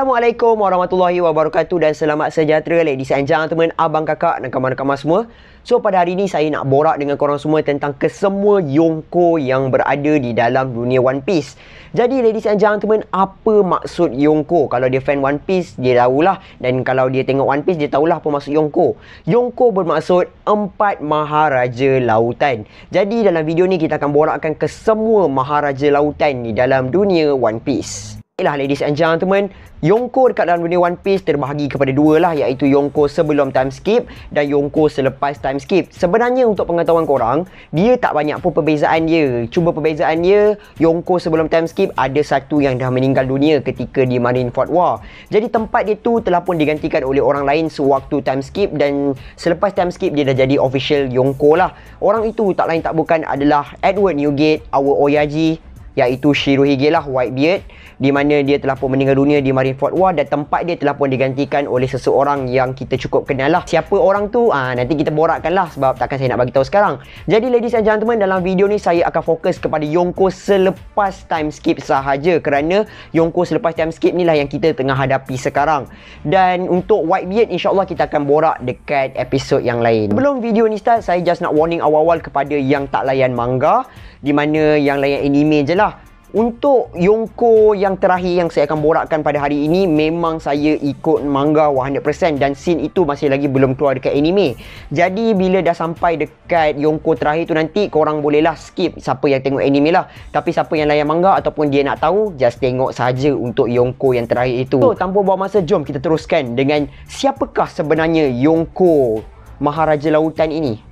Assalamualaikum warahmatullahi wabarakatuh dan selamat sejahtera ladies and gentlemen, abang kakak dan kawan-kawan semua. So pada hari ini saya nak borak dengan korang semua tentang kesemua Yonko yang berada di dalam dunia One Piece. Jadi ladies and gentlemen, apa maksud Yonko? Kalau dia fan One Piece, dia tahulah. Dan kalau dia tengok One Piece, dia tahulah apa maksud Yonko. Yonko bermaksud 4 maharaja lautan. Jadi dalam video ni kita akan borakkan kesemua maharaja lautan di dalam dunia One Piece. Baiklah ladies and gentlemen, Yonko dekat dalam dunia One Piece terbahagi kepada dua lah, iaitu Yonko sebelum time skip dan Yonko selepas time skip. Sebenarnya untuk pengetahuan korang, dia tak banyak pun perbezaan dia. Cuma perbezaan dia, Yonko sebelum time skip ada satu yang dah meninggal dunia ketika di Marineford War. Jadi tempat dia tu telah pun digantikan oleh orang lain sewaktu time skip, dan selepas time skip dia dah jadi official Yonko lah. Orang itu tak lain tak bukan adalah Edward Newgate, our Oyaji, iaitu Shirohige lah, Whitebeard, di mana dia telah pun meninggal dunia di Marineford War, dan tempat dia telah pun digantikan oleh seseorang yang kita cukup kenal lah. Siapa orang tu? Nanti kita borakkan lah, sebab takkan saya nak bagi tahu sekarang. Jadi ladies and gentlemen, dalam video ni saya akan fokus kepada Yonko selepas time skip sahaja, kerana Yonko selepas time skip ni lah yang kita tengah hadapi sekarang. Dan untuk Whitebeard, insyaAllah kita akan borak dekat episod yang lain. Sebelum video ni start, saya just nak warning awal-awal kepada yang tak layan manga, di mana yang layan anime je lah. Untuk Yonko yang terakhir yang saya akan borakkan pada hari ini, memang saya ikut manga 100% dan scene itu masih lagi belum keluar dekat anime. Jadi bila dah sampai dekat Yonko terakhir tu nanti, korang bolehlah skip siapa yang tengok anime lah. Tapi siapa yang layan manga ataupun dia nak tahu, just tengok saja untuk Yonko yang terakhir itu. So tanpa buang masa, jom kita teruskan dengan siapakah sebenarnya Yonko Maharaja Lautan ini.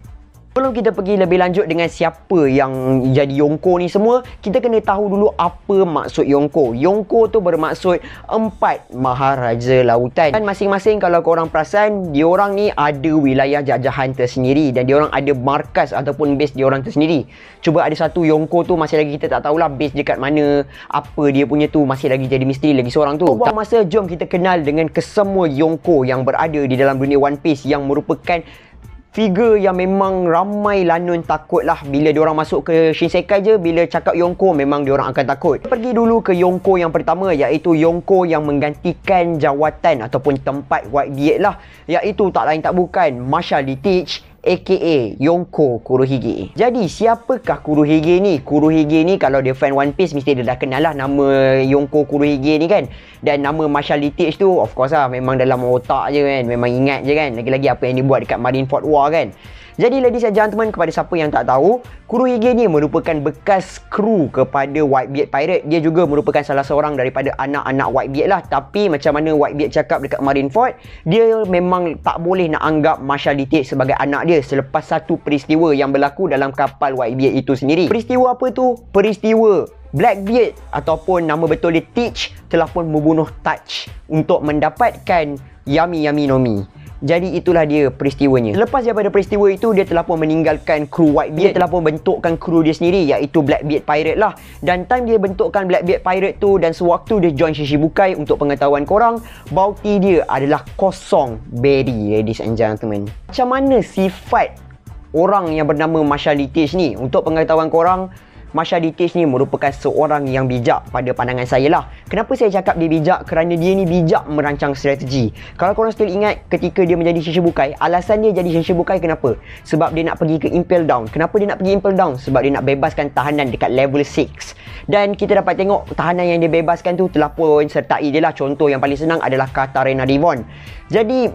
Sebelum kita pergi lebih lanjut dengan siapa yang jadi Yonko ni semua, kita kena tahu dulu apa maksud Yonko. Yonko tu bermaksud 4 maharaja lautan. Dan masing-masing kalau korang perasan, diorang ni ada wilayah jajahan tersendiri dan diorang ada markas ataupun base diorang tersendiri. Cuba ada satu Yonko tu masih lagi kita tak tahulah base dia kat mana, apa dia punya tu masih lagi jadi misteri lagi seorang tu. Buang masa, jom kita kenal dengan kesemua Yonko yang berada di dalam dunia One Piece, yang merupakan figure yang memang ramai lanun takut lah. Bila diorang masuk ke Shinsekai je, bila cakap Yonko memang diorang akan takut. Pergi dulu ke Yonko yang pertama, iaitu Yonko yang menggantikan jawatan ataupun tempat Whitebeard lah, iaitu tak lain tak bukan Marshal Teach, aka Yonko Kurohige. Jadi siapakah Kurohige ni? Kurohige ni kalau dia fan One Piece mesti dia dah kenal lah nama Yonko Kurohige ni kan. Dan nama Marshal Teach tu of course lah, memang dalam otak je kan, memang ingat je kan. Lagi-lagi apa yang dibuat dekat Marineford War kan. Jadi ladies and gentlemen, kepada siapa yang tak tahu, Kurohige ni merupakan bekas kru kepada Whitebeard Pirate. Dia juga merupakan salah seorang daripada anak-anak Whitebeard lah. Tapi macam mana Whitebeard cakap dekat Marineford, dia memang tak boleh nak anggap Marshal Teach sebagai anak dia selepas satu peristiwa yang berlaku dalam kapal Whitebeard itu sendiri. Peristiwa apa tu? Peristiwa Blackbeard ataupun nama betul dia Teach telah pun membunuh Touch untuk mendapatkan Yami Yami no Mi. Jadi itulah dia peristiwanya. Lepas daripada peristiwa itu, dia telah pun meninggalkan kru Whitebeard. Dia telah pun bentukkan kru dia sendiri, iaitu Blackbeard Pirate lah. Dan time dia bentukkan Blackbeard Pirate tu dan sewaktu dia join Shishibukai, untuk pengetahuan korang, bounty dia adalah kosong berry ladies and gentlemen. Macam mana sifat orang yang bernama Marshal Teach ni? Untuk pengetahuan korang, Marshal Teach ni merupakan seorang yang bijak pada pandangan saya lah. Kenapa saya cakap dia bijak? Kerana dia ni bijak merancang strategi. Kalau korang still ingat ketika dia menjadi Shishibukai, alasan dia jadi Shishibukai kenapa? Sebab dia nak pergi ke Impel Down. Kenapa dia nak pergi Impel Down? Sebab dia nak bebaskan tahanan dekat level 6. Dan kita dapat tengok tahanan yang dia bebaskan tu telah pun sertai dia lah. Contoh yang paling senang adalah Katarina Devon. Jadi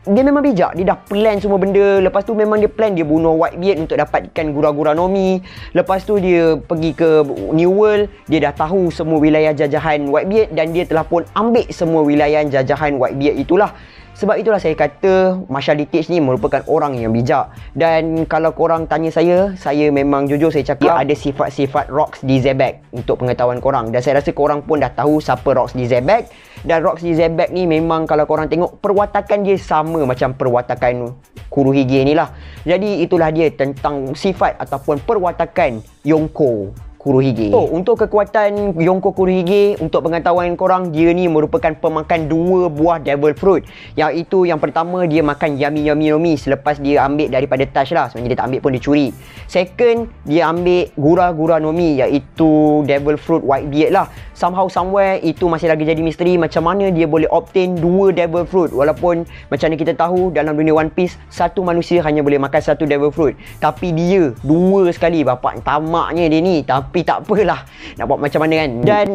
dia memang bijak, dia dah plan semua benda. Lepas tu memang dia plan, dia bunuh Whitebeard untuk dapatkan Gura-Gura no Mi. Lepas tu dia pergi ke New World, dia dah tahu semua wilayah jajahan Whitebeard dan dia telah pun ambil semua wilayah jajahan Whitebeard itulah. Sebab itulah saya kata Marshal Teach ni merupakan orang yang bijak. Dan kalau korang tanya saya memang jujur saya cakap ada sifat-sifat Rox D. Zebek untuk pengetahuan korang. Dan saya rasa korang pun dah tahu siapa Rox D. Zebek. Dan Rox D. Zebek ni memang kalau korang tengok perwatakan dia sama macam perwatakan Kurohige ni lah. Jadi itulah dia tentang sifat ataupun perwatakan Yonko Kurohige. So, untuk kekuatan Yonko Kurohige, untuk pengetahuan korang, dia ni merupakan pemakan 2 buah Devil Fruit. Iaitu yang pertama, dia makan Yami Yami Nomi selepas dia ambil daripada Touch lah. Sebenarnya dia tak ambil pun, dia curi. Second, dia ambil Gura Gura Nomi, iaitu Devil Fruit Whitebeard lah. Somehow somewhere itu masih lagi jadi misteri macam mana dia boleh obtain 2 Devil Fruit. Walaupun macam mana kita tahu dalam dunia One Piece, satu manusia hanya boleh makan 1 Devil Fruit. Tapi dia 2 sekali. Bapak tamaknya dia ni. Tapi tak apalah, nak buat macam mana kan. Dan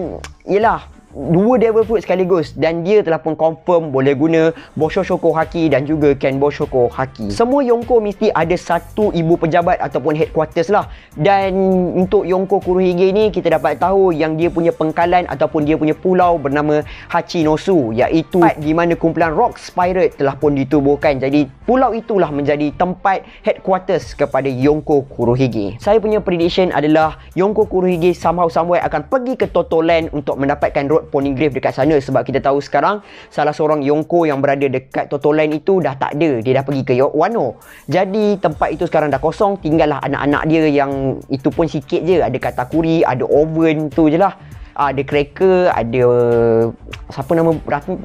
yelah, 2 Devil Fruit sekaligus, dan dia telah pun confirm boleh guna Boshoshoko Haki dan juga Kenboshoko Haki. Semua Yonko mesti ada satu ibu pejabat ataupun headquarters lah. Dan untuk Yonko Kurohige ni, kita dapat tahu yang dia punya pengkalan ataupun dia punya pulau bernama Hachinosu, iaitu di mana kumpulan Rocks Pirate telah pun ditubuhkan. Jadi pulau itulah menjadi tempat headquarters kepada Yonko Kurohige. Saya punya prediction adalah Yonko Kurohige somehow somewhere akan pergi ke Totoland untuk mendapatkan road Poneglyph dekat sana, sebab kita tahu sekarang salah seorang Yonko yang berada dekat Totoland itu dah tak ada, dia dah pergi ke Wano. Jadi tempat itu sekarang dah kosong, tinggallah anak-anak dia yang itu pun sikit je, ada katakuri, ada oven tu je lah. Ada cracker, ada siapa nama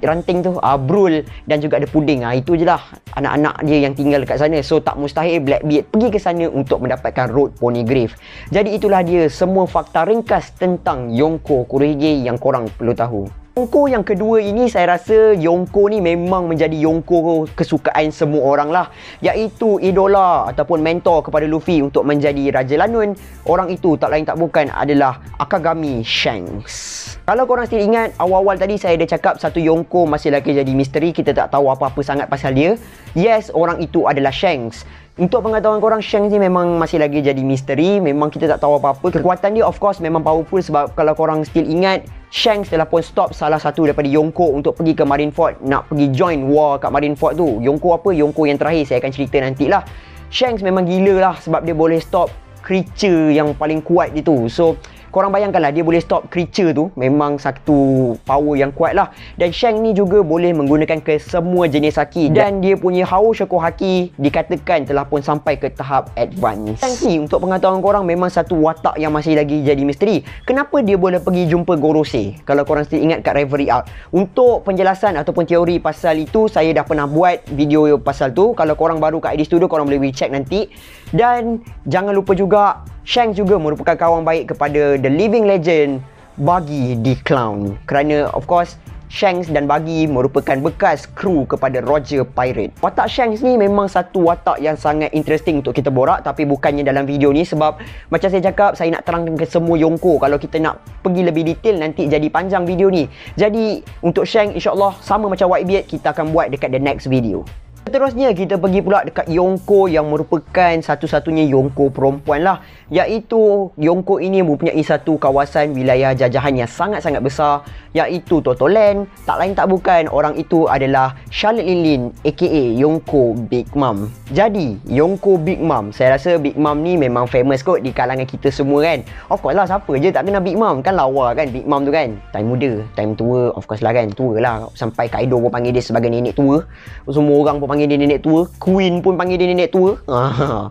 ranting tu, Brul, dan juga ada puding. Itu je lah anak-anak dia yang tinggal dekat sana. So tak mustahil Blackbeard pergi ke sana untuk mendapatkan road Poneglyph. Jadi itulah dia semua fakta ringkas tentang Yonko Kurohige yang korang perlu tahu. Yonko yang kedua ini, saya rasa Yonko ni memang menjadi Yonko kesukaan semua orang lah, iaitu idola ataupun mentor kepada Luffy untuk menjadi Raja Lanun. Orang itu tak lain tak bukan adalah Akagami Shanks. Kalau korang still ingat, awal-awal tadi saya ada cakap satu Yonko masih lagi jadi misteri, kita tak tahu apa-apa sangat pasal dia. Yes, orang itu adalah Shanks. Untuk pengetahuan korang, Shanks ni memang masih lagi jadi misteri. Memang kita tak tahu apa-apa. Kekuatan dia of course memang powerful, sebab kalau korang still ingat, Shanks telah pun stop salah satu daripada Yonko untuk pergi ke Marineford, nak pergi join war kat Marineford tu. Yonko apa? Yonko yang terakhir, saya akan cerita nantilah. Shanks memang gila lah sebab dia boleh stop creature yang paling kuat itu. So korang bayangkanlah, dia boleh stop creature tu, memang satu power yang kuat lah. Dan Shanks ni juga boleh menggunakan ke semua jenis haki, dan dia punya Haushoko Haki dikatakan telah pun sampai ke tahap advance. Shanks ni, untuk pengetahuan korang, memang satu watak yang masih lagi jadi misteri. Kenapa dia boleh pergi jumpa Gorosei? Kalau korang still ingat kat Reverie Arc, untuk penjelasan ataupun teori pasal itu, saya dah pernah buat video pasal tu. Kalau korang baru kat ID Studio, korang boleh pergi check nanti. Dan jangan lupa juga, Shanks juga merupakan kawan baik kepada The Living Legend Buggy the Clown. Kerana of course Shanks dan Buggy merupakan bekas kru kepada Roger Pirate. Watak Shanks ni memang satu watak yang sangat interesting untuk kita borak, tapi bukannya dalam video ni, sebab macam saya cakap, saya nak terangkan ke semua Yonko. Kalau kita nak pergi lebih detail, nanti jadi panjang video ni. Jadi untuk Shanks, insyaAllah sama macam Whitebeard, kita akan buat dekat the next video. Seterusnya kita pergi pula dekat Yonko yang merupakan satu-satunya Yonko perempuan lah, iaitu Yonko ini mempunyai satu kawasan wilayah jajahan yang sangat-sangat besar, iaitu Totoland. Tak lain tak bukan, orang itu adalah Charlotte Linlin aka Yonko Big Mom. Jadi Yonko Big Mom, saya rasa Big Mom ni memang famous kot di kalangan kita semua kan. Of course lah, siapa je tak kenal Big Mom, kan lawa kan Big Mom tu kan. Time muda, time tua, of course lah kan, tua lah. Sampai Kaido pun panggil dia sebagai nenek tua, semua orang pun panggil dia nenek tua, Queen pun panggil dia nenek tua.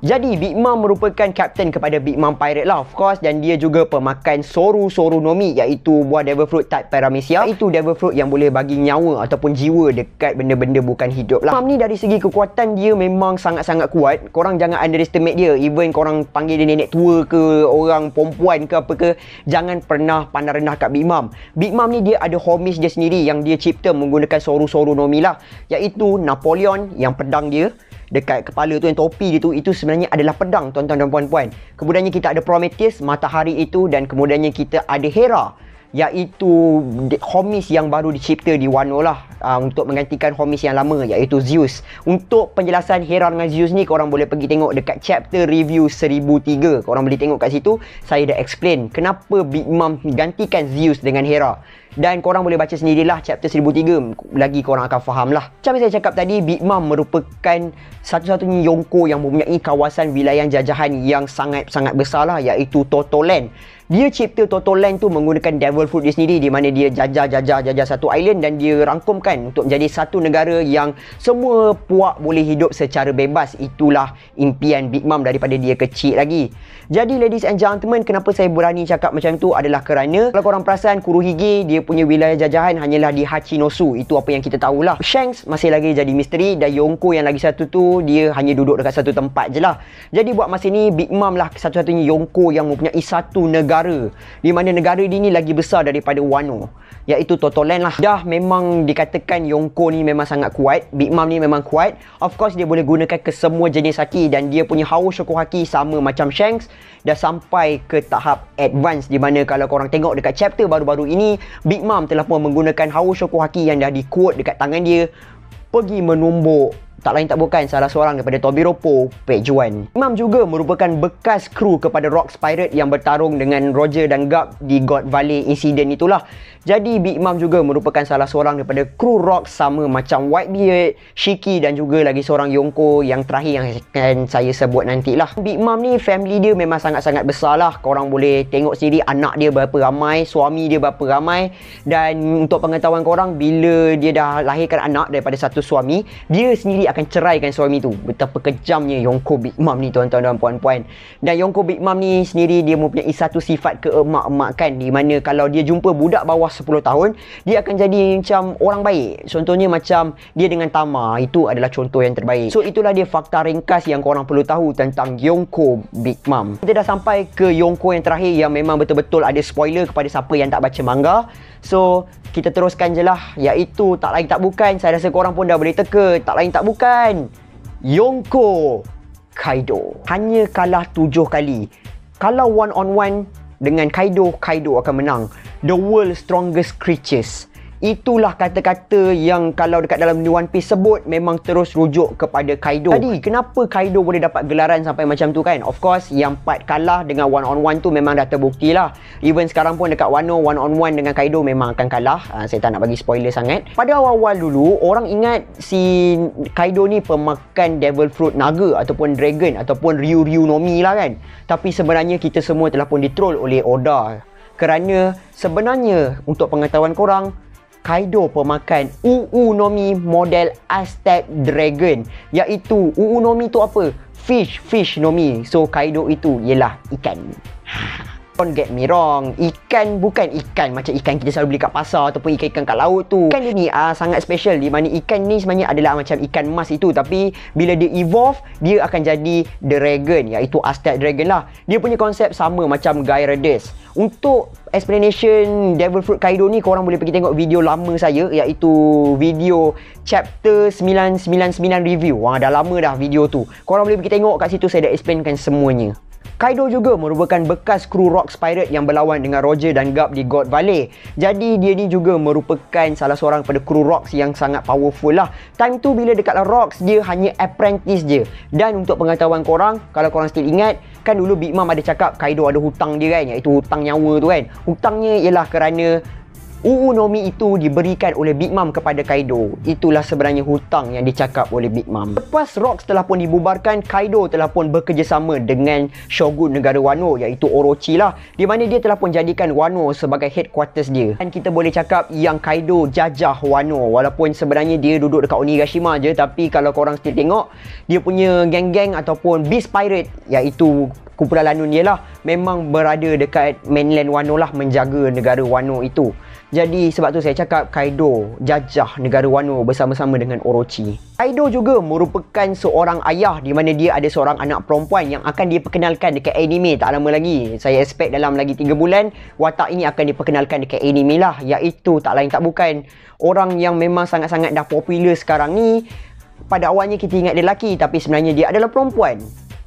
Jadi Big Mom merupakan kapten kepada Big Mom Pirate lah of course, dan dia juga pemakan Soru Soru Nomi, iaitu buah Devil Fruit type Paramecia. Itu Devil Fruit yang boleh bagi nyawa ataupun jiwa dekat benda-benda bukan hidup lah. Mom ni dari segi kekuatan dia memang sangat-sangat kuat. Korang jangan underestimate dia. Even korang panggil dia nenek tua ke, orang perempuan ke apa ke, jangan pernah pandang rendah kat Big Mom. Big Mom ni dia ada homies dia sendiri yang dia cipta menggunakan Soru Soru Nomi lah, iaitu Napoleon yang pedang dia dekat kepala tu, yang topi dia tu, itu sebenarnya adalah pedang, tuan-tuan dan puan-puan. Kemudiannya kita ada Prometheus, matahari itu, dan kemudiannya kita ada Hera, iaitu homies yang baru dicipta di Wano lah, untuk menggantikan homies yang lama, iaitu Zeus. Untuk penjelasan Hera dengan Zeus ni, korang boleh pergi tengok dekat chapter review 1003. Korang boleh tengok kat situ, saya dah explain kenapa Big Mom gantikan Zeus dengan Hera. Dan korang boleh baca sendirilah chapter 1003, lagi korang akan faham lah. Macam saya cakap tadi, Big Mom merupakan satu-satunya Yonko yang mempunyai kawasan wilayah jajahan yang sangat-sangat besar lah, iaitu Totoland. Dia cipta Totoland tu menggunakan Devil Fruit dia sendiri, di mana dia jajah satu island dan dia rangkumkan untuk menjadi satu negara yang semua puak boleh hidup secara bebas. Itulah impian Big Mom daripada dia kecil lagi. Jadi ladies and gentlemen, kenapa saya berani cakap macam tu adalah kerana kalau korang perasan, Kurohige dia punya wilayah jajahan hanyalah di Hachinosu. Itu apa yang kita tahulah. Shanks masih lagi jadi misteri dan Yonko yang lagi satu tu dia hanya duduk dekat satu tempat je lah. Jadi buat masa ni Big Mom lah satu-satunya Yonko yang mempunyai satu negara, di mana negara dia ni lagi besar daripada Wano, iaitu Totoland lah. Dah memang dikatakan Yonko ni memang sangat kuat, Big Mom ni memang kuat. Of course dia boleh gunakan ke semua jenis haki dan dia punya hawa syukur haki sama macam Shanks, dah sampai ke tahap advance, di mana kalau korang tengok dekat chapter baru-baru ini, Big Mom telah pun menggunakan hawa syukur haki yang dah di-quote dekat tangan dia, pergi menumbuk tak lain tak bukan salah seorang daripada Tobiropo, Page One. Imam juga merupakan bekas kru kepada Rocks Pirate yang bertarung dengan Roger dan Garp di God Valley incident itulah. Jadi Big Mom juga merupakan salah seorang daripada kru Rocks sama macam Whitebeard, Shiki dan juga lagi seorang Yonko yang terakhir yang akan saya sebut nantilah. Big Mom ni family dia memang sangat-sangat besar lah. Korang boleh tengok sendiri anak dia berapa ramai, suami dia berapa ramai. Dan untuk pengetahuan korang, bila dia dah lahirkan anak daripada satu suami, dia sendiri akan ceraikan suami tu. Betapa kejamnya Yonko Big Mom ni tuan-tuan dan puan-puan. Dan Yonko Big Mom ni sendiri dia mempunyai satu sifat keemak-emakan, di mana kalau dia jumpa budak bawah 10 tahun, dia akan jadi macam orang baik. Contohnya macam dia dengan Tama, itu adalah contoh yang terbaik. So itulah dia fakta ringkas yang korang perlu tahu tentang Yonko Big Mom. Kita dah sampai ke Yonko yang terakhir yang memang betul-betul ada spoiler kepada siapa yang tak baca manga. So kita teruskan je lah, iaitu tak lain tak bukan, saya rasa korang pun dah boleh teka, tak lain tak bukan, Yonko Kaido. Hanya kalah 7 kali. Kalau one on one dengan Kaido, Kaido akan menang. The world's strongest creatures. Itulah kata-kata yang kalau dekat dalam One Piece sebut memang terus rujuk kepada Kaido. Jadi kenapa Kaido boleh dapat gelaran sampai macam tu kan? Of course yang part kalah dengan one on one tu memang dah terbukti lah. Even sekarang pun dekat Wano, one on one dengan Kaido memang akan kalah. Saya tak nak bagi spoiler sangat. Pada awal-awal dulu, orang ingat si Kaido ni pemakan Devil Fruit Naga ataupun Dragon ataupun Ryu no Mi lah kan. Tapi sebenarnya kita semua telah pun ditroll oleh Oda. Kerana sebenarnya untuk pengetahuan korang, Kaido pemakan Uu no Mi model Aztec Dragon, iaitu Uu no Mi tu apa? Fish no Mi. So Kaido itu ialah ikan. Don't get me wrong, ikan bukan ikan macam ikan kita selalu beli kat pasar ataupun ikan-ikan kat laut tu. Ikan dia ni sangat special, di mana ikan ni sebenarnya adalah macam ikan emas itu, tapi bila dia evolve, dia akan jadi dragon, iaitu Aztec Dragon lah. Dia punya konsep sama macam Gyarados. Untuk explanation Devil Fruit Kaido ni, korang boleh pergi tengok video lama saya, iaitu video chapter 999 review. Dah lama dah video tu. Korang boleh pergi tengok kat situ, saya dah explainkan semuanya. Kaido juga merupakan bekas kru Rocks Pirate yang berlawan dengan Roger dan Garp di God Valley. Jadi dia ni juga merupakan salah seorang pada kru Rocks yang sangat powerful lah. Time tu bila dekat Rocks, dia hanya apprentice je. Dan untuk pengetahuan korang, kalau korang still ingat, kan dulu Big Mom ada cakap Kaido ada hutang dia kan, iaitu hutang nyawa tu kan. Hutangnya ialah kerana Uu no Mi itu diberikan oleh Big Mom kepada Kaido. Itulah sebenarnya hutang yang dicakap oleh Big Mom. Lepas Rocks telah pun dibubarkan, Kaido telah pun bekerjasama dengan Shogun negara Wano, iaitu Orochi lah, di mana dia telah pun jadikan Wano sebagai headquarters dia. Dan kita boleh cakap yang Kaido jajah Wano, walaupun sebenarnya dia duduk dekat Onigashima je, tapi kalau korang still tengok, dia punya geng-geng ataupun Beast Pirate, iaitu kumpulan lanun dia lah, memang berada dekat mainland Wano lah, menjaga negara Wano itu. Jadi sebab tu saya cakap Kaido jajah negara Wano bersama-sama dengan Orochi. Kaido juga merupakan seorang ayah, di mana dia ada seorang anak perempuan yang akan diperkenalkan dekat anime tak lama lagi. Saya expect dalam lagi 3 bulan watak ini akan diperkenalkan dekat anime lah, iaitu tak lain tak bukan orang yang memang sangat-sangat dah popular sekarang ni. Pada awalnya kita ingat dia lelaki, tapi sebenarnya dia adalah perempuan,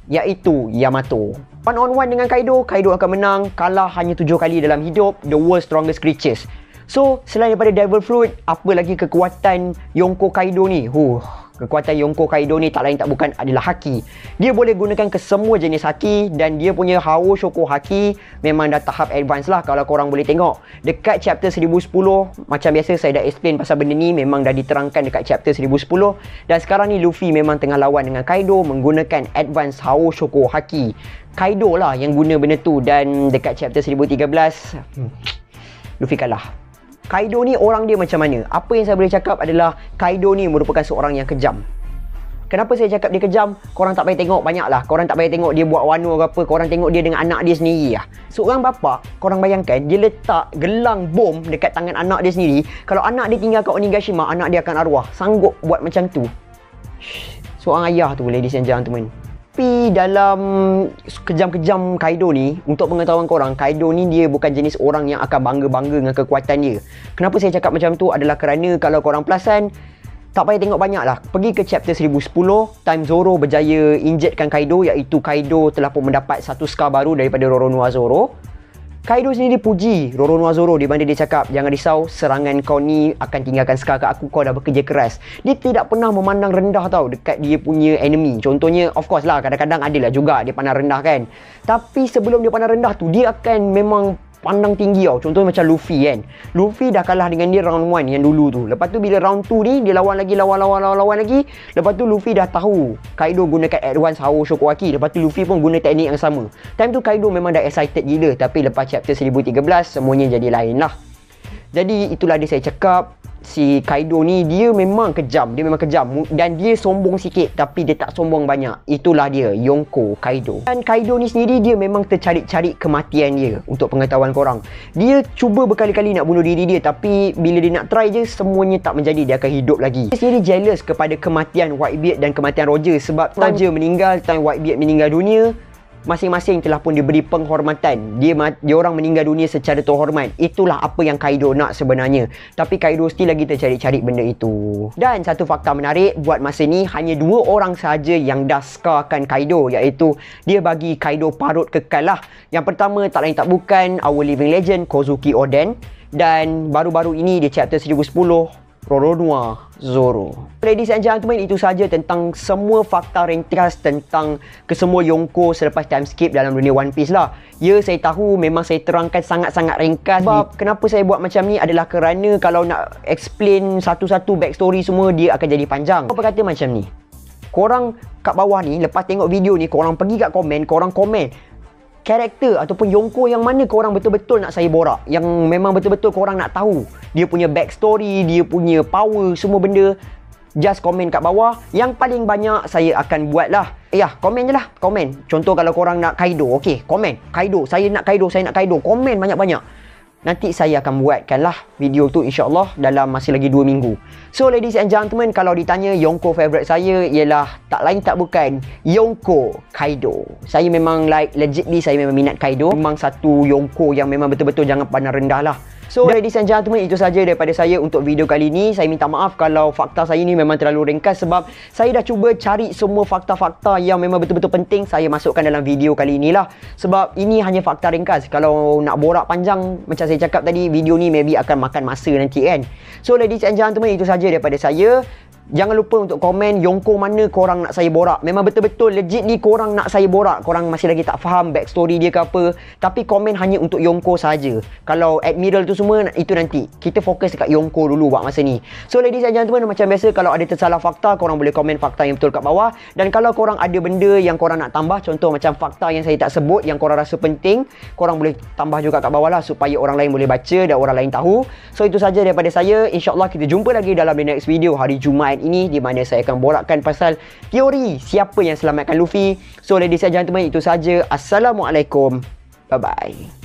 iaitu Yamato. One on one dengan Kaido, Kaido akan menang. Kalah hanya 7 kali dalam hidup. The world's strongest creatures. So selain daripada Devil Fruit, apa lagi kekuatan Yonko Kaido ni? Kekuatan Yonko Kaido ni tak lain tak bukan adalah haki. Dia boleh gunakan ke semua jenis haki dan dia punya Hao Shoko haki memang dah tahap advance lah kalau korang boleh tengok. Dekat chapter 1010, macam biasa saya dah explain pasal benda ni, memang dah diterangkan dekat chapter 1010. Dan sekarang ni Luffy memang tengah lawan dengan Kaido menggunakan advance Hao Shoko haki. Kaido lah yang guna benda tu dan dekat chapter 1013, Luffy kalah. Kaido ni orang dia macam mana? Apa yang saya boleh cakap adalah Kaido ni merupakan seorang yang kejam. Kenapa saya cakap dia kejam? Korang tak payah tengok banyak lah. Korang tak payah tengok dia buat wano ke apa. Korang tengok dia dengan anak dia sendiri lah. Seorang bapa, korang bayangkan dia letak gelang bom dekat tangan anak dia sendiri. Kalau anak dia tinggal kat Onigashima, anak dia akan arwah. Sanggup buat macam tu. Seorang ayah tu, ladies and gentlemen. Tapi dalam kejam-kejam Kaido ni, untuk pengetahuan korang, Kaido ni dia bukan jenis orang yang akan bangga-bangga dengan kekuatan dia. Kenapa saya cakap macam tu adalah kerana kalau korang perasan, tak payah tengok banyak lah. Pergi ke chapter 1010, time Zoro berjaya injetkan Kaido, iaitu Kaido telah pun mendapat satu scar baru daripada Roronoa Zoro. Kaido sendiri puji Roronoa Zoro di mana dia cakap, jangan risau, serangan kau ni akan tinggalkan scar kat aku, kau dah bekerja keras. Dia tidak pernah memandang rendah tau dekat dia punya enemy. Contohnya, of course lah, kadang-kadang adalah juga dia pandang rendah kan. Tapi sebelum dia pandang rendah tu, dia akan memang pandang tinggi tau. Contohnya macam Luffy kan. Luffy dah kalah dengan dia round 1 yang dulu tu. Lepas tu bila round 2 ni, dia lawan lagi. Lepas tu Luffy dah tahu Kaido gunakan advance Hao Shoko haki. Lepas tu Luffy pun guna teknik yang sama. Time tu Kaido memang dah excited gila. Tapi lepas chapter 1013, semuanya jadi lain lah. Jadi itulah dia saya cakap, si Kaido ni dia memang kejam. Dia memang kejam dan dia sombong sikit tapi dia tak sombong banyak. Itulah dia, Yonko Kaido. Dan Kaido ni sendiri dia memang tercari-cari kematian dia. Untuk pengetahuan korang, dia cuba berkali-kali nak bunuh diri dia, tapi bila dia nak try je, semuanya tak menjadi. Dia akan hidup lagi. Dia sendiri jealous kepada kematian Whitebeard dan kematian Roger. Sebab Roger meninggal, time Whitebeard meninggal dunia, masing-masing telah pun diberi penghormatan. Dia orang meninggal dunia secara terhormat. Itulah apa yang Kaido nak sebenarnya. Tapi Kaido still lagi tercari-cari benda itu. Dan satu fakta menarik, buat masa ni hanya 2 orang sahaja yang dah scarkan Kaido, iaitu dia bagi Kaido parut kekal lah. Yang pertama tak lain tak bukan our living legend Kozuki Oden. Dan baru-baru ini di chapter 1010, Roronoa Zoro. Ladies and gentlemen, itu saja tentang semua fakta ringkas tentang kesemua Yonko selepas time skip dalam dunia One Piece lah. Ya, saya tahu memang saya terangkan sangat-sangat ringkas. Sebab kenapa saya buat macam ni adalah kerana kalau nak explain satu-satu backstory semua, dia akan jadi panjang. Apa kata macam ni? Korang kat bawah ni, lepas tengok video ni, korang pergi kat komen, korang komen karakter ataupun Yonko yang mana korang betul-betul nak saya borak, yang memang betul-betul korang nak tahu dia punya backstory, dia punya power, semua benda. Just komen kat bawah. Yang paling banyak saya akan buat lah. Ya, komen je lah, komen. Contoh kalau korang nak Kaido, ok, komen Kaido, saya nak Kaido, saya nak Kaido. Komen banyak-banyak. Nanti saya akan buatkan lah video tu insyaAllah dalam masih lagi 2 minggu. So ladies and gentlemen, kalau ditanya Yonko favourite saya ialah tak lain tak bukan Yonko Kaido. Saya memang legitly saya memang minat Kaido. Memang satu Yonko yang memang betul-betul jangan pandang rendah lah. So ladies and gentlemen, itu saja daripada saya untuk video kali ini. Saya minta maaf kalau fakta saya ni memang terlalu ringkas sebab saya dah cuba cari semua fakta-fakta yang memang betul-betul penting saya masukkan dalam video kali inilah. Sebab ini hanya fakta ringkas. Kalau nak borak panjang macam saya cakap tadi, video ni maybe akan makan masa nanti kan. So ladies and gentlemen, itu saja daripada saya. Jangan lupa untuk komen Yonko mana korang nak saya borak. Memang betul-betul legitly korang nak saya borak. Korang masih lagi tak faham backstory dia ke apa. Tapi komen hanya untuk Yonko saja. Kalau Admiral tu semua, itu nanti. Kita fokus dekat Yonko dulu buat masa ni. So ladies and gentlemen, macam biasa kalau ada tersalah fakta, korang boleh komen fakta yang betul kat bawah. Dan kalau korang ada benda yang korang nak tambah, contoh macam fakta yang saya tak sebut, yang korang rasa penting, korang boleh tambah juga kat bawah lah supaya orang lain boleh baca dan orang lain tahu. So itu saja daripada saya. InsyaAllah kita jumpa lagi dalam the next video hari Jumaat ini, di mana saya akan borakkan pasal teori siapa yang selamatkan Luffy. So ladies and gentlemen, itu saja. Assalamualaikum. Bye bye.